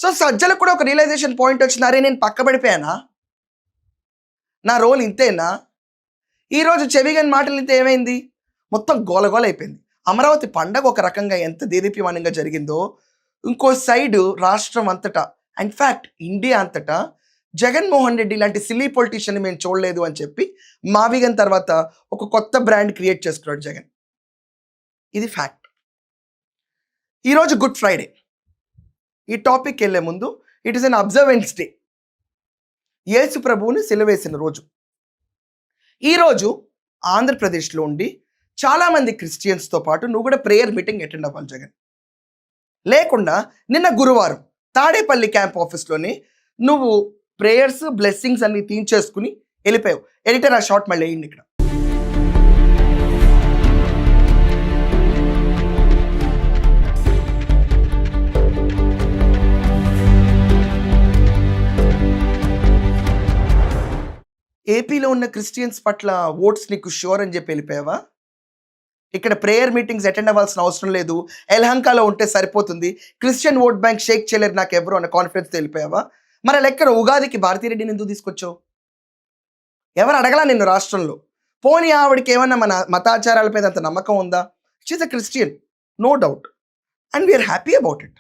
So సజ్జలకు కూడా ఒక realisation point వచ్చింది. అరే నేను పక్కబడిపోయానా, నా రోల్ ఇంతేనా. ఈరోజు చెవిగని మాటలు ఇంత ఏమైంది, మొత్తం గోలగోల అయిపోయింది. అమరావతి పండగ ఒక రకంగా ఎంత దేదీప్యమానంగా జరిగిందో, ఇంకో సైడు రాష్ట్రం అంతటా, ఇన్ఫ్యాక్ట్ ఇండియా అంతటా జగన్మోహన్ రెడ్డి లాంటి సిల్లీ పొలిటీషియన్ మేము చూడలేదు అని చెప్పి మావిగన్ తర్వాత ఒక కొత్త బ్రాండ్ క్రియేట్ చేసుకున్నాడు జగన్. ఇది ఫ్యాక్ట్. ఈరోజు గుడ్ ఫ్రైడే. ఈ టాపిక్ వెళ్ళే ముందు it is an observance day. Yesu ప్రభువుని సిలువేసిన రోజు. ఈరోజు ఆంధ్రప్రదేశ్లో ఉండి చాలామంది క్రిస్టియన్స్తో పాటు నువ్వు కూడా ప్రేయర్ మీటింగ్ అటెండ్ అవ్వాలి జగన్. లేకుండా నిన్న గురువారం తాడేపల్లి క్యాంప్ ఆఫీస్లోని నువ్వు ప్రేయర్స్ బ్లెస్సింగ్స్ అన్ని తీర్చేసుకుని వెళ్ళిపోయావు. ఎడిటర్ ఆ షార్ట్ మళ్ళీ వేయండి ఇక్కడ. ఏపీలో ఉన్న క్రిస్టియన్స్ పట్ల ఓట్స్ నీకు షూర్ అని చెప్పి వెళ్ళిపోయావా? ఇక్కడ ప్రేయర్ మీటింగ్స్ అటెండ్ అవ్వాల్సిన అవసరం లేదు, ఎల్హంకాలో ఉంటే సరిపోతుంది, క్రిస్టియన్ ఓట్ బ్యాంక్ షేక్ చేయలేరు నాకు ఎవరు అన్న కాన్ఫిడెన్స్తో వెళ్ళిపోయావా? మరి లెక్కన ఉగాదికి భారతీరెడ్డిని ఎందుకు తీసుకొచ్చావు? ఎవరు అడగలా నిన్ను రాష్ట్రంలో? పోనీ ఆవిడకి ఏమన్నా మన మతాచారాలపై అంత నమ్మకం ఉందా? She is a Christian, no doubt, and we are happy about it.